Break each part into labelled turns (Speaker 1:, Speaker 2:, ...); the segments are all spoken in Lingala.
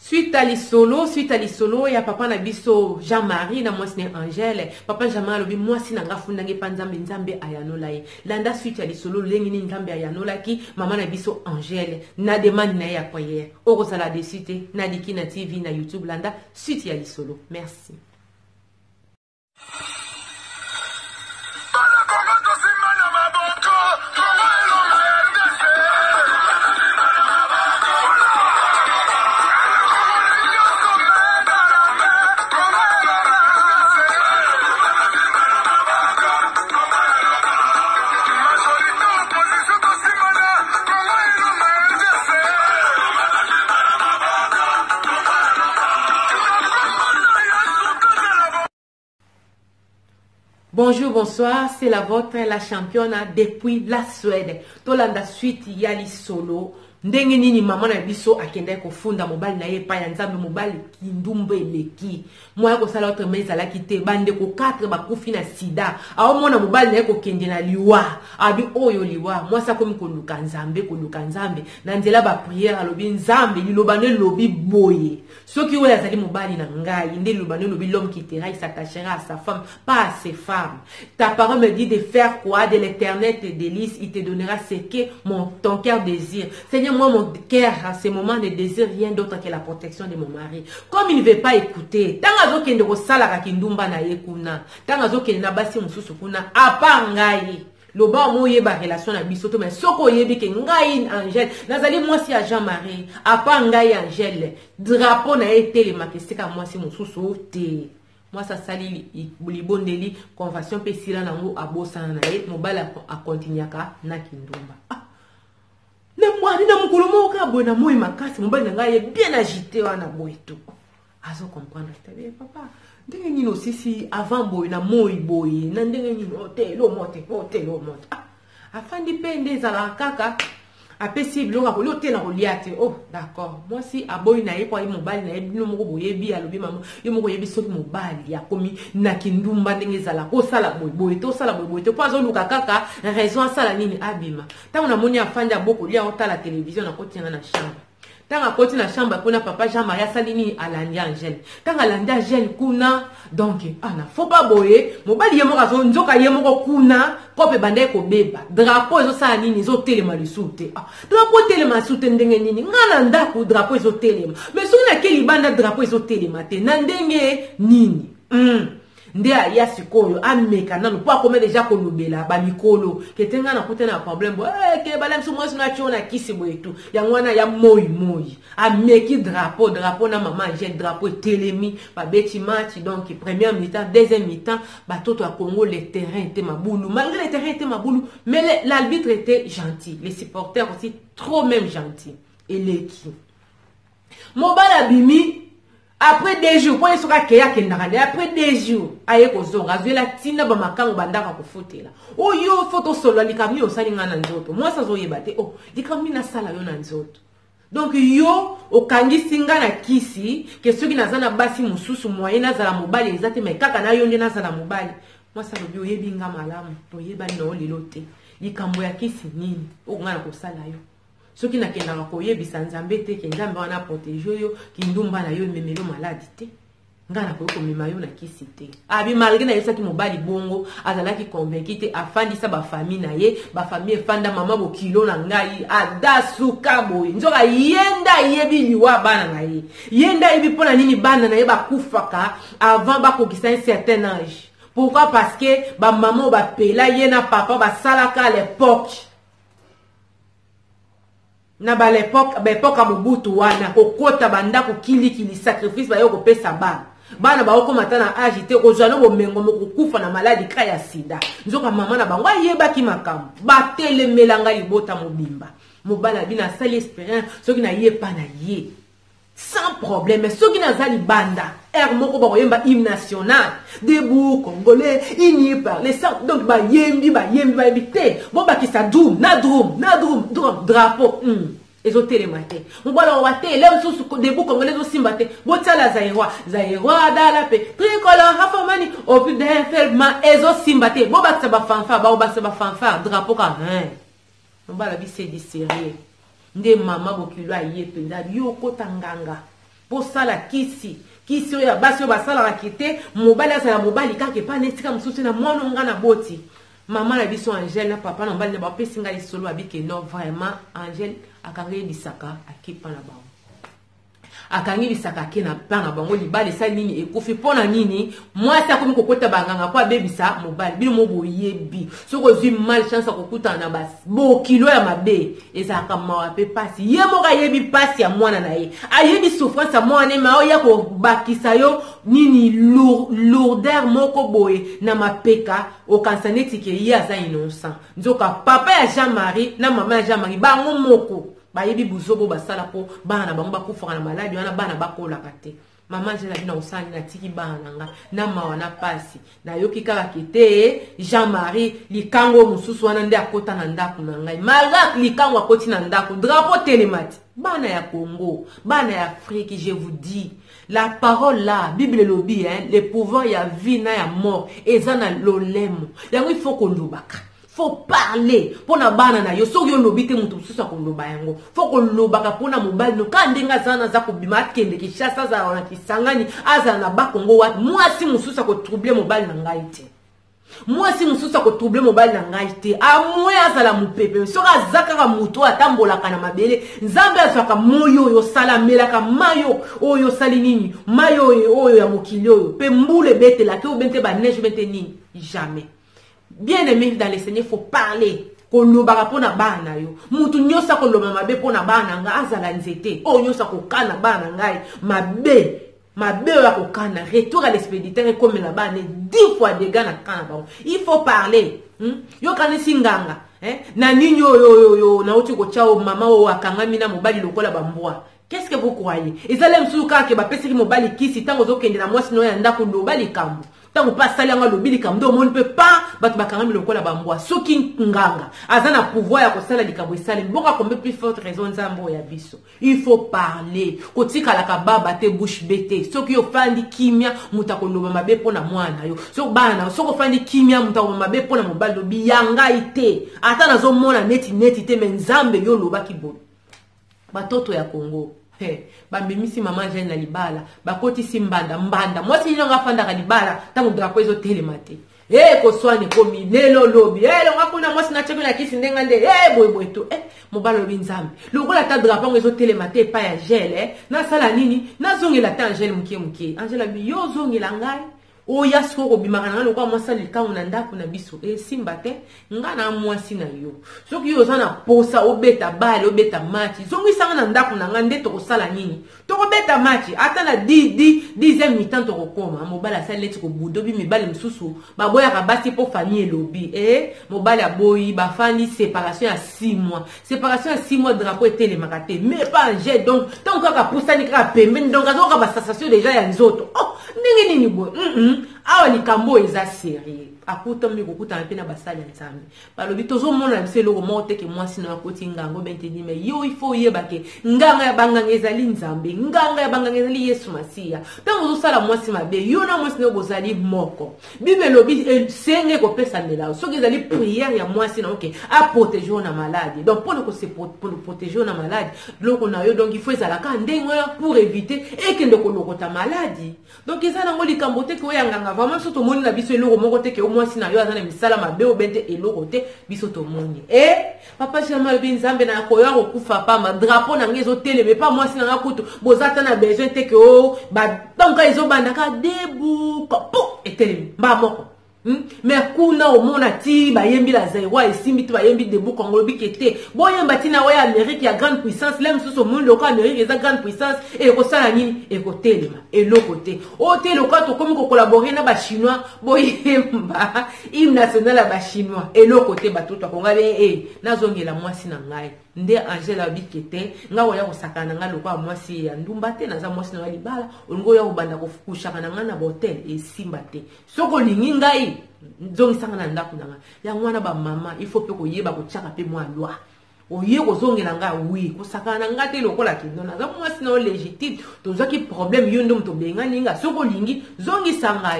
Speaker 1: Suite à l'isolo, il y a papa na biso Jean-Marie, na moi c'est Angèle. Papa Jean-Marie lobi moi si nanga fundange panzambe nzambe ayanola ye. Landa suite à l'isolo lengini nzambe ayanola ki maman na biso Angèle. Na demande na ya prière. Oko sala de cité na diki na TV na YouTube landa suite à l'isolo. Merci. Bonjour, bonsoir, c'est la vôtre, la championne depuis la Suède. Tolanda suite yali solo. Ndenge nini mama na biso akende ko funda mobali na ye pa ya nzambe mobali kindumbe leki. Moya ko sala autre meza la kite bande ko 4 bakufi na sida. Awo mona mobali na ye ko kende na liwa. Abi oyo liwa. Moi sa komi ko luka nzambe. Na nzela ba prière alobi nzambe lilobane lobi boye. Soki oya zali mobali na ngai nde lilobane lobi l'homme qui il s'attachera à sa femme, pas à ses femmes. Ta parole me dit de faire quoi de l'éternel tes délices, il te donnera ce que ton cœur désire. Seigneur, moi, mon cœur, à ce moment, ne désire rien d'autre que la protection de mon mari. Comme il ne veut pas écouter, tant que je ne sais pas kindumba na yekuna, tant que je ne basi mususu kuna, apa ngai. Loba moye ba relation na bisoto mais soko yebi ke ngai Angèle nazali moi si à Jean-Marie apa ngai Angèle drapeau na été le makeseka moi si mususu te. Moi ça sali libondeli convention pe sila nango abosa na ye mobala a continuaka na kindumba. Na mwani na mukulu moka bona moyi makasi mobali nga ye bien agité wana boeto. Azo comprendre tabe papa. Ndenge nini osisi avant boy na moyi boy na ndenge nini hotel o mote. Afandi pende za kaka apesi bilonga ko lote na koliate. Oh d'accord. Moi si aboy na ye kwa mobali na ye bino moko boyebi alobi mama yo moko yebi soki mobali ya komi na kindumba ndenge zala ko sala boy to sala boy to pas oluka kaka raison sala nini abima. Tango na moni afandi aboko lia otala télévision na kotina na chambre. Tanga koti na chambre kuna papa Jean-Marie salini alandi Angèle. Tanga alandi Angèle kuna donc ana faut pas boyer mobali yemo kazo nzoka yemo ko kuna kope bande ko beba drapeau ezo sala nini ezo telema lisute drapeau telema sute ndenge nini ngana ndako drapeau ezo telema mais sona ke libanda drapeau ezo telema te na ndenge nini nde ya sikoyo ameka nanu po akome deja ko lobela ba mikolo ketenga na kutena problème ke bala mso mo sina chona kisi boetu ya ngwana ya moyi ameki drapeau na maman Angèle drapeau telemi ba beti match donc première mi-temps deuxième mi-temps ba toto a Congo le terrain était maboulou malgré le terrain était maboulou mais l'arbitre était gentil les supporters aussi trop même gentils et l'équipe mobala bimi. Après 2 jours, quand il sera après 2 jours, aye ko zonga la tina ba makango bandaka ko fotela. Oh yo photo solo likami o salinga na nzoto. Moi ça zo yebate. Oh, likami na sala yo na nzoto. Donc yo okangi singa na kisi ke soki nazana basi mususu moyen nazala mobali ezate mais kaka na yo nde nazala mobali. Moi ça lobi oyebinga malamu. To yeba no lilote. Likambo ya kisi nini? O ngana ko sala yo. Ce qui n'a qu'un racoyer bisanzambe te qu'un wana protéger yo kindumba na yo memelo maladi te ngana ko komema yo na kisite abi malgré na yesa ki mobali bongo azala ki convaincu te afandi sa ba famille na ye ba famille fanda mama bo kilo na ngai adasuka boy nzoka yenda yebi liwa bana na ye yenda yebi pona nini bana na ye ba kufaka avant ba kokisa un certain âge. Pourquoi? Parce que ba maman ba pela yena papa ba salaka à l'époque. Na ba l'époque à Mobutu wana kokota banda ko kili sacrifice ba yo ko pesa bana ba ko matana agité ko jalo bo mengo moko kufa na maladie ka ya sida nzoka mama na bango yeba ki makam ba telemelanga libota mobimba mobala bina sali expérience soki na ye pa na ye sans problème soki na zali banda moko ba yemba hymne national debout congolais ini parler sans donc ba yembi te bon ba ki sa drum drapeau ezo telemate mobala wa te le susu debout congolais zo simbate botala zairwa dala pe tricolore hafamani au plus d'inferma ezo simbate bo ba ba fanfare drapeau ka mobala bi c'est sérieux nde mama bokilo aye penda yo kota nganga pour ça la kisi kisi oyo basi oyo basalaka kite mobali azala mobali kaka epa netika mosusu na mwana nga na boti maman na biso Angèle na papa na mobali na bapesi ngai solo abike non vraiment Angèle akanga yebisaka akipa na bango akangi bisaka ke na bana bango libali sa nini ekufi pona nini mwasi akomi kokota banganga kwa bebisa mobali bino moboyebi soko zwi mal chance kokuta na bas bo kilo ya mabe ezaka mawa pe pasi ye moka yebi pasi ya mwana na ye ayebi souffrance ya mwana ma oya ko bakisa yo nini lourdeur moko boye na mapeka okansaneti ke ye aza innocent nzoka papa ya Jean-Marie na mama ya Jean-Marie bango moko bayebi buzobo basala po bana bango bakufaka na maladi wana bana bakolaka te mama Angèle bina osani na tiki bana nga na mawa na pasi na yoki kaka kete Jean-Marie likango mususu wana nde akota na ndako na ngai malak likango akoti na ndako drapeau telemati bana ya Congo bana ya Afrique je vous dis la parole là Bible lobby hein le pouvoir ya vie na ya mort ezana lolemo yango il faut qu'on lobaka faut parler pour na bana na yo soki yo lobite mutu mususu akoloba yango faut ko lobaka pona mobali no ka ndenga zana za kobima akende ki chassa za wana kisangani aza na bakongo wat mwasi mususu akotroubler mobali na ngai te mwasi mususu akotroubler mobali na ngai te amwe azala mupepe soki azaka mutu atambolaka na mabele nzambe azwaka moyo oyo salamelaka mayo oyo sali nini mayo oyo ya mokili oyo pe mbule betela ke obente ba neige bente nini jamais. Bien aimé dans les Seigneurs, il faut parler. Kolobaka pona bana yo. Mutu nyosa koloba mabe pona bana nga azala nzete. O nyosa kokana bana ngai mabe ya kokana. Retour à l'expéditeur comme la bana 10 fois de gana kana ba. Il faut parler. Yo kanisi nganga. Na nini yo na uti ko chao mama o akangami na mobali lokola bambwa. Qu'est-ce que vous croyez? Ezala msusu kaka ba pesi mobali kisi tango zokende na mwasi no ya ndako lobali kambu. Tant qu'on passe à lobby comme on ne peut pas battre bakangami lokola bambwa soki nganga azana pouvoir ya kosala likambo esale bonga kombe plus forte raison nzambo ya biso il faut parler kotika la kababa te bouche bete soki yo fandi kimia mutakoloba mabe pona mwana yo so bana soko fandi kimia mutakoloba mabe pona mobali lobi yanga ite ata nazo mona neti te menzambe yo loba kibo batoto ya Congo. Bambimisi mama Angèle na libala bakotisi mbanda mwasi nyonga fanda ka libala tango drapeau ezo telemate ko swane komi lelo lobi longa kuna mwasi na cheko na kisi ndenga nde boy to mobalo lobi nzambe lokola ta drapeau ezo telemate pa ya Angèle na sala nini na zongela ta Angèle mukie Angèle bi yo zongela ngai oya siko ko bimaka na lokwa mwasa likango na ndako na biso simba te nga na mwasi na yo soki yo zana posa obeta bale obeta match zongi sanga na ndako na nga nde to kosala nini to ko beta match ata na 10e mi-temps to kokoma mobala sa leti ko budobi mibale msusu baboya ka basi po famille lobi mobala boyi ba fandi séparation ya 6 mois drapeau etele makate mais pas Angèle donc tant ka posa ni ka pembe donc azoka ba sensation déjà ya nzoto ndenge nini bo awa likambo eza sérieux akuta mi kokuta na pena basali ya nzambe balobi tozo mona na biselo mo teke mwasi na koti ngango benteni me yo il faut yeba ke nganga ya banganga ezali nzambe nganga ya banganga ezali Yesu Masiya tango zo sala mwasi mabe yo na mwasi no bozali moko bible lobi senge ko pesa mela soki ezali prière ya mwasi na a protéger na maladie donc pour se protéger na maladie loko na yo donc il faut ezala ka ndengo pour éviter et que ndoko lokota maladie donc ezala ngo likambo te ko yanganga vraiment soto moni na biso eloko moko te ke mwasi na yo azana misala mabe obente eloko te biso to moni papa Jean-Marie Binzambe na koyo kokufa pa ma drapeau na ngezo tele mais pas mwasi na kutu bozata na besoin te ke donc ezo bandaka debu ko etele mba moko mais kuna omona ti bayembi la zairwa esimbi ti bayembi debu Congo bikete boyemba ti na waya Amérique ya grande puissance lem suso monde loko Amérique eza grande puissance et ko sala nini e ko telema eloko te o te loko to komi ko collaborer na ba chinois boyemba hymne national ya ba chinois eloko te batoto konga nazongela mwasi na ngai nde Angèle abikete nga oya kosakana nga loko mwasi ya ndumba te naza mwasi na libala olingo ya kobanda kofukushaka na nga na hotel esimba te soko lingi ngai zongi sanga na ndako na nga ya mwana ba mama il faut pe ko yeba ko tshaka pe mwa loi oye ko zongela nga oui kosakana nga te lokola kindo naza mwasi na légitime tozaki problème yo ndo mto bengani nga soko lingi zongi sanga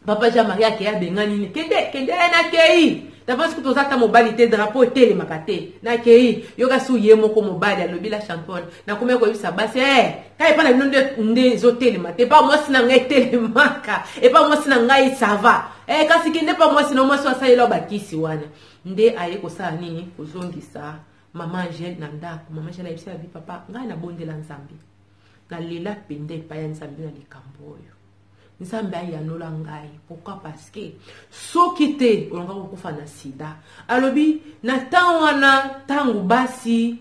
Speaker 1: papa Jean-Marie ke ya bengani kende na kei d'avance que toza ta mobali te drapeau etele makate na kei yoka su ye moko mobali alobi la championne na komeko yisa basi kai pa na nde zotele mate pa moi sina ngai tele maka et pas moi sina ngai ça va kasi kinde pa moi sina moi so asayelo bakisi wana nde aye ko sa nini kozongisa mama Angèle na ndako mama Angèle ayebisa bi papa ngai na bondela nzambe na lela pende pa ya nzambe na likambo oyo nzambe ayanola ngai pourquoi parce que soki te olonga kokufa na sida alobi na temps wana tangu basi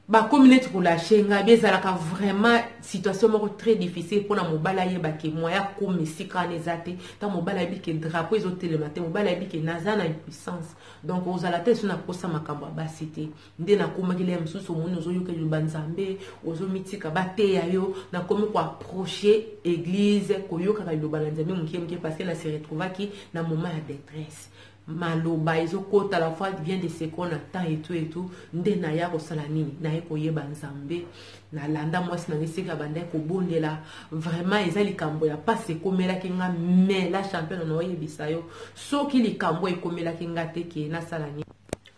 Speaker 1: ba communauté pour lâcher nga bezalaka vraiment situation moko très difficile pour na mobala yeba ke moya comme sika nezate ta mobala bi ke drapeau ezotelema te mobala bi ke nazana impuissance donc ozala te sona kosa makambo basi te nde na komaki le msusu moni ozoyoka libanzambe ozomitika bateya yo na komi ko approcher église koyoka ka libanzambe mukie parce que na se retrouvaki na moment ya détresse maloba ezokota la fois vient de ce qu'on attend et tout nde na ya kosala nini na ye koyeba nzambe na landa mwasi na ngesika banda kobondela vraiment eza likambo ya pase komelaki nga mais la championne na oyebisa yo soki likambo ekomelaki nga te ke nasala nini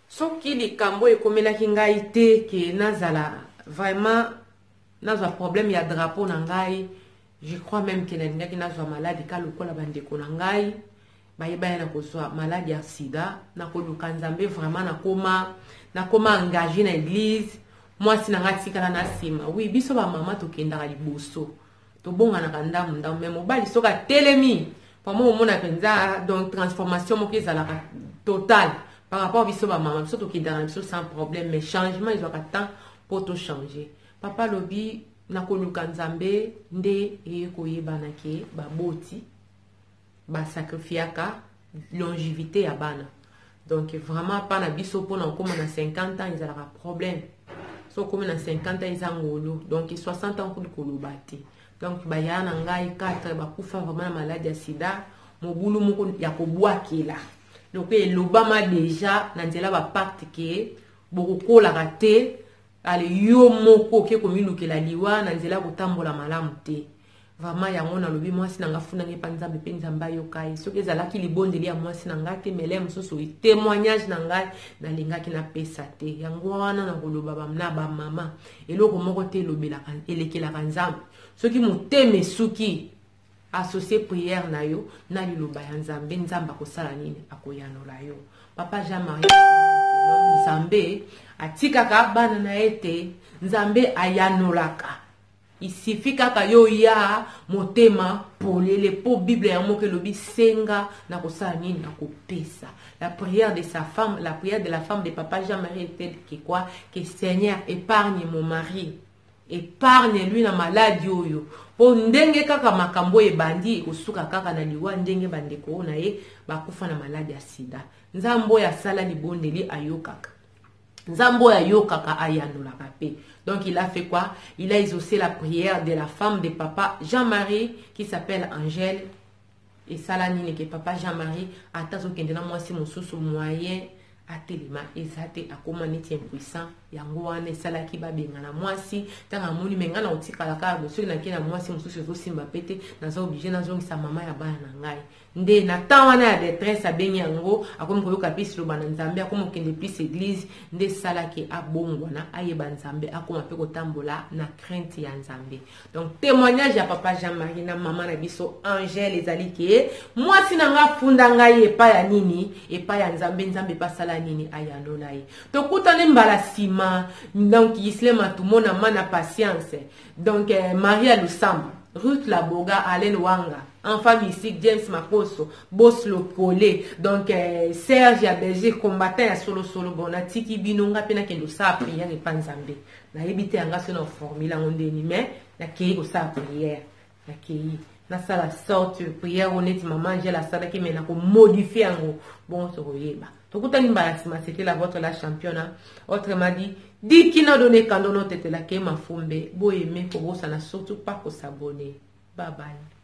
Speaker 1: soki likambo ekomelaki ngai te ke nazala vraiment nazwa problème ya drapeau na ngai je crois même que nalingaki nazwa maladi ka lokola bandeko na ngai bayeba na kozwa maladi ya sida na koluka nzambe vraiment na koma engagé na église mwasi na ngati kala na sima oui biso ba mama tokendaka liboso tobonganaka ndamu mais mobali soka telemi pamo omona penza donc transformation moko ezalaka totale par rapport biso ba mama biso tokendaka biso sans problème mais changement ezwaka temps pour to changer papa lobi na koluka nzambe nde koyebana ke baboti ba sacrifiaka longévité ya bana donc vraiment pas na biso pour na comme na 50 ans ils aura problème so comme na 50 ans ils ngolo donc 60 ans pour kolobati donc ba yana ngai 4 ba kufa vraiment na maladie ya sida mobulu moko ya kobwakela donc elobama déjà na nzela ba pacte ke bokokola kate ale yo moko ke kominukela liwa na nzela kotambola malamu te vraiment yango na lobi mwasi na nga funa nge panza bepe nzamba yo kai soki ezalaki libondeli ya mwasi na nga te mele mosusu témoignage na ngai na lingaki na pesa te yango wana na koloba bamna ba mama eloko moko te elobelaka elekelaka nzambe soki moteme suki associé prière na yo na liloba ya nzambe nzamba kosala nini akoyanola yo papa Jean-Marie nzambe atikaka bana na ete nzambe ayanolaka il suffit kaka yo ya motema polele po Bible ya moke lobi senga na kosala nini na kopesa la prière de sa femme la prière de la femme de papa Jean-Marie était que quoi que Seigneur épargne mon mari épargne lui na maladie oyo po ndenge kaka makambo ebandi kosuka kaka na liwa ndenge bandeko na ye bakufa na maladie ya sida nzambo ya sala libondeli ayokaka nzambo ya yokaka ayanolaka pe. Donc il a fait quoi? Il a exaucé la prière de la femme de papa Jean-Marie qui s'appelle Angèle. Et ça la nini que papa Jean-Marie a tazo kendena moi si mon sous moyen a telema ezate akoma neti impuissant yango wana esala ki babengana mwasi tanga moni mengana otikala ka boso na kena mwasi mosusu ezosimba pete naza obligé nazongisa mama ya bana na ngai nde na temps wana ya détresse abengi yango akomi koyoka pisi loba na nzambe akoma okende pisi église nde esalaki abongwana ayeba nzambe akoma mpe kotambola na crainte ya nzambe. Donc témoignage ya papa Jean-Marie na mama na biso Angèle ezali ke mwasi na nga funda ngai epa ya nini epa ya nzambe nzambe pasala nini ayanola ye tokutane mbala sima. Donc Islam a tout le monde a patience. Donc Maria Lusamba, Ruth Laboga, Alain Wanga, enfant mystique James Makoso, Boss Lokole, donc Serge à Belgique combattant à solo bon a tiki binonga pena ke sa prière et panzambe. Na ebité anga so na formule on deni mais na ke ko sa prière. Na ke na sala sorte prière honnête maman j'ai la sala qui mena ko modifier ngo bon so yeba. Tokutani mbarasima c'était la votre la championne. Autrement dit qui n'a donné quand on était la ke mafumbe bo aimer pour ça n'a surtout pas pour s'abonner. Bye bye.